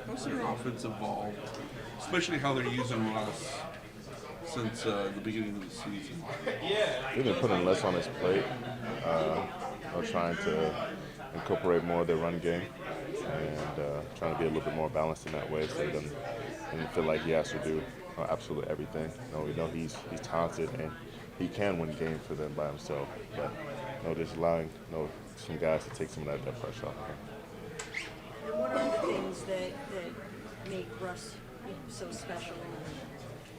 How's their offense evolved, especially how they're using Russ since the beginning of the season? They've been putting less on his plate. Trying to incorporate more of their run game and trying to be a little bit more balanced in that way, so he doesn't feel like he has to do absolutely everything. We know he's talented and he can win games for them by himself, but just allowing some guys to take some of that pressure off of him. And what are the things that make Russ so special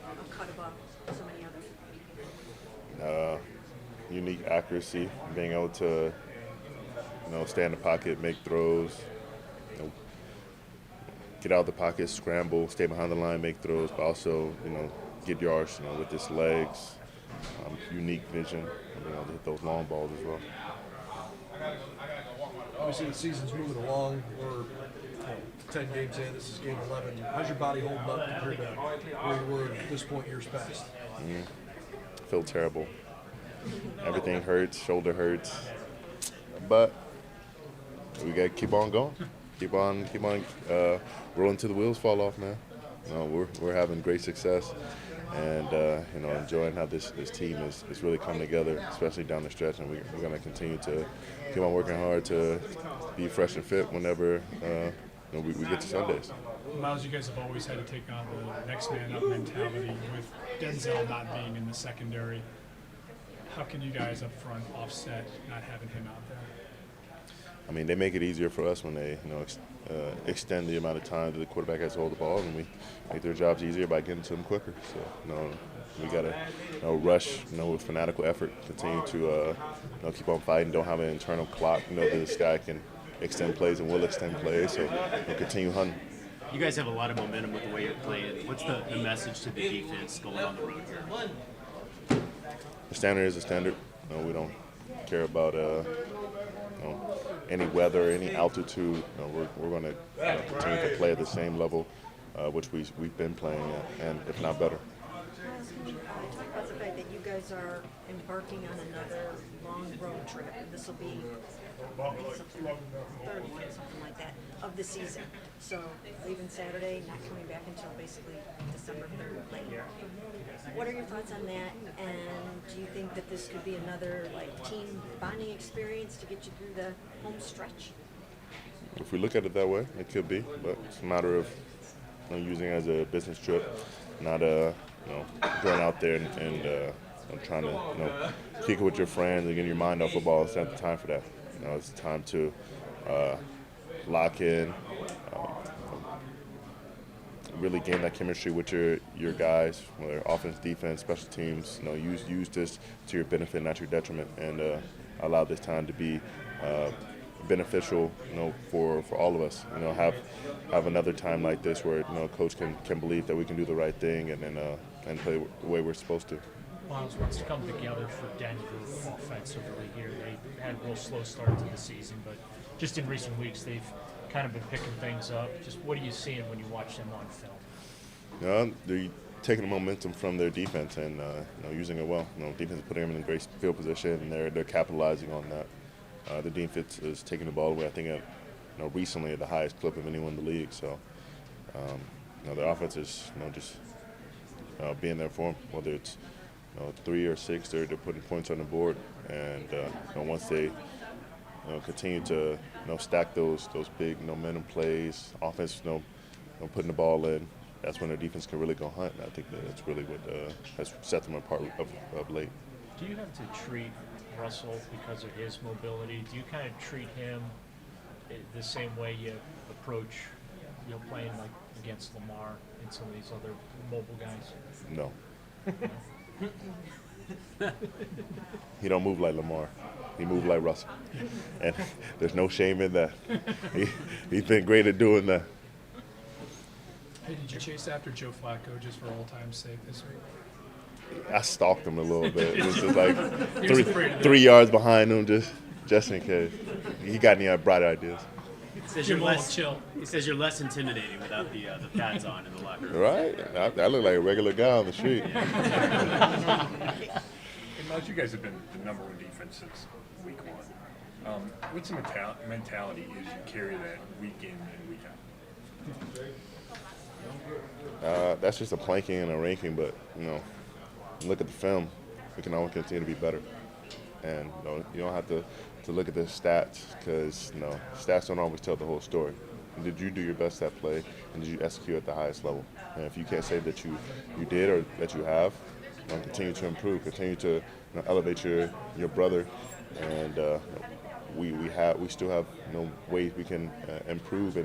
and a cut above so many others? Unique accuracy, being able to stay in the pocket, make throws, get out of the pocket, scramble, stay behind the line, make throws, but also get yards with his legs, unique vision, to hit those long balls as well. Obviously, the season's moving along. We're 10 games in. This is game 11. How's your body holding up compared to where you were at this point years past? Feel terrible. Everything hurts, shoulder hurts, but we got to keep on going. Keep on rolling till the wheels fall off, man. We're having great success, and enjoying how this team is really coming together, especially down the stretch. And we're going to continue to keep on working hard to be fresh and fit whenever we get to Sundays. Myles, you guys have always had to take on the next man up mentality with Denzel not being in the secondary. How can you guys up front offset not having him out there? I mean, they make it easier for us when they extend the amount of time that the quarterback has to hold the ball, and we make their jobs easier by getting to them quicker. So, we got to rush, with fanatical effort, continue to keep on fighting. Don't have an internal clock. That this guy can extend plays and will extend plays. So, continue hunting. You guys have a lot of momentum with the way you're playing. What's the message to the defense going on the road here? The standard is a standard. We don't care about any weather, any altitude. We're going to continue to play at the same level, which we've been playing at, and if not better. Talk about the fact that you guys are embarking on another long road trip, and this will be something like 30, something like that, of the season. So leaving Saturday, not coming back until basically December 3rd late. What are your thoughts on that? And do you think that this could be another team bonding experience to get you through the home stretch? If we look at it that way, it could be, but it's a matter of using it as a business trip, not going out there and trying to kick it with your friends and get your mind off football. It's not the time for that. It's time to lock in, really gain that chemistry with your guys, whether offense, defense, special teams. Use this to your benefit, not your detriment, and allow this time to be beneficial, for all of us. Have another time like this where coach can believe that we can do the right thing and play the way we're supposed to. Myles, what's come together for Denver offensively here? They had a real slow start to the season, but just in recent weeks they've kind of been picking things up. Just what are you seeing when you watch them on film? They're taking the momentum from their defense and using it well. Defense is putting them in a great field position, and they're capitalizing on that. The defense is taking the ball away, I think, recently at the highest clip of anyone in the league. So, their offense is just being there for them, whether it's 3 or 6, they're putting points on the board, and once they continue to stack those big momentum plays, offense putting the ball in, that's when their defense can really go hunt. And I think that's really what has set them apart of late. Do you have to treat Russell because of his mobility? Do you kind of treat him the same way you approach playing against Lamar and some of these other mobile guys? No. He don't move like Lamar. He moves like Russell. And there's no shame in that. He's been great at doing that. Hey, did you chase after Joe Flacco just for old time's sake this week? I stalked him a little bit. It was just He was afraid of 3 yards behind him just in case. He got any bright ideas. He says you're less intimidating without the pads on in the locker room. Right? I look like a regular guy on the street. Hey, Myles, you guys have been the number one defense since week 1. What's the mentality is you carry that week in and week out? That's just a planking and a ranking, but look at the film. We can always continue to be better, and you don't have to look at the stats because stats don't always tell the whole story. Did you do your best at play, and did you execute at the highest level? And if you can't say that you did or that you have, continue to improve, continue to elevate your brother, and we still have ways we can improve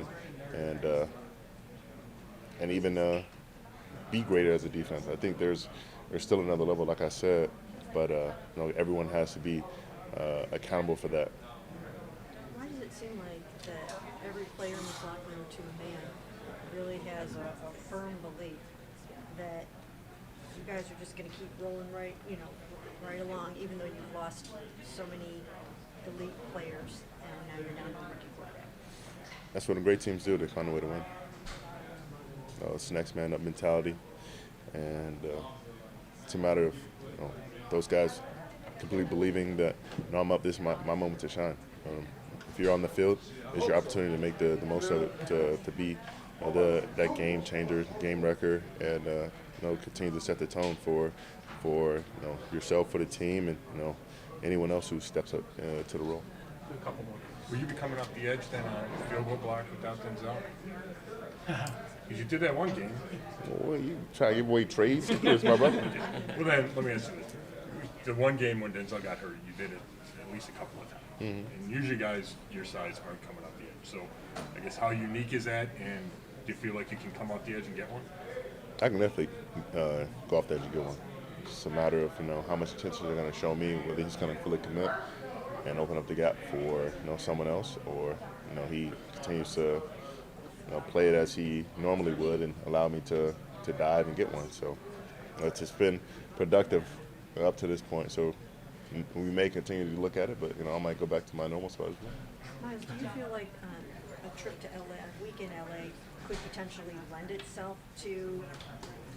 and even be greater as a defense. I think there's still another level, like I said, but everyone has to be accountable for that. Why does it seem like that every player in this locker room, to a man, really has a firm belief that you guys are just going to keep rolling right along, even though you've lost so many elite players and now you're down to rookie quarterback? That's what the great teams do. They find a way to win. It's next man up mentality, and it's a matter of those guys completely believing that I'm up. This is my moment to shine. If you're on the field, it's your opportunity to make the most of it, to be that game changer, game wrecker, and continue to set the tone for yourself, for the team, and anyone else who steps up to the role. A couple more. Will you be coming off the edge then on the field goal block without Denzel? Because you did that one game. Well, you try to give away trades? It's my brother. Well, then, let me ask you this. The one game when Denzel got hurt, you did it at least a couple of times. Mm-hmm. And usually guys your size aren't coming off the edge. So I guess how unique is that? And do you feel like you can come off the edge and get one? I can definitely go off the edge and get one. It's just a matter of how much attention they're going to show me, whether he's going to fully commit and open up the gap for someone else, or he continues to play it as he normally would and allow me to dive and get one. So it's just been productive up to this point. So we may continue to look at it, but I might go back to my normal spot as well. Myles, do you feel like a trip to LA, a week in LA, could potentially lend itself to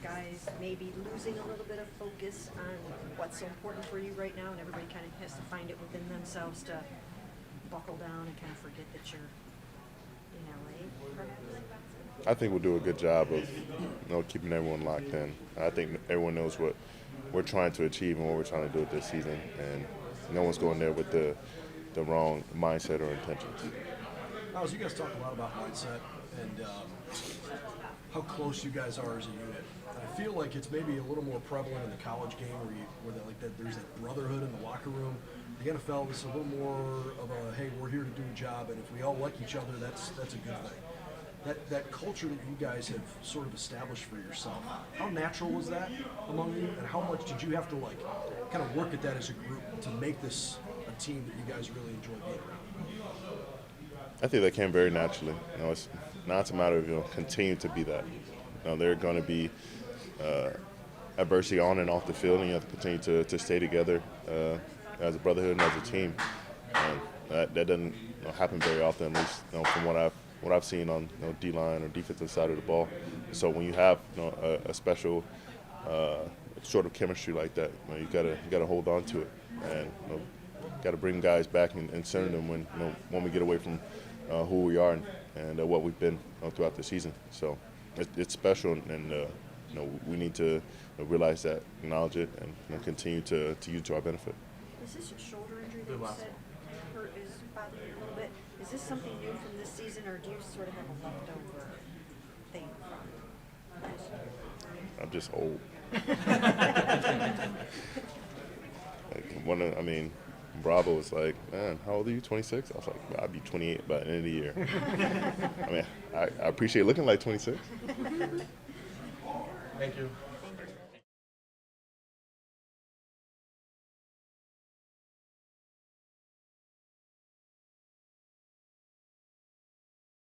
guys maybe losing a little bit of focus on what's so important for you right now, and everybody kind of has to find it within themselves to buckle down and kind of forget that you're in LA, perhaps? I think we'll do a good job of keeping everyone locked in. I think everyone knows what we're trying to achieve and what we're trying to do with this season, and no one's going there with the wrong mindset or intentions. Myles, you guys talk a lot about mindset and how close you guys are as a unit. I feel like it's maybe a little more prevalent in the college game where there's that brotherhood in the locker room. The NFL is a little more of a, hey, we're here to do a job, and if we all like each other, that's a good thing. That culture that you guys have sort of established for yourself, how natural was that among you, and how much did you have to kind of work at that as a group to make this a team that you guys really enjoy being around? I think that came very naturally. It's not a matter of continue to be that. There are going to be adversity on and off the field, and you have to continue to stay together as a brotherhood and as a team. And that doesn't happen very often, at least from what I've seen on D-line or defensive side of the ball. So when you have a special sort of chemistry like that, you gotta hold on to it, and got to bring guys back and center them when we get away from who we are and what we've been throughout the season. So it's special, and we need to realize that, acknowledge it, and continue to use it to our benefit. Is this a shoulder injury that you said hurt is bothering you a little bit? Is this something new from this season, or do you sort of have a leftover thing from last year? I'm just old. Bravo was like, man, how old are you, 26? I was like, well, I'll be 28 by the end of the year. I appreciate looking like 26. Thank you.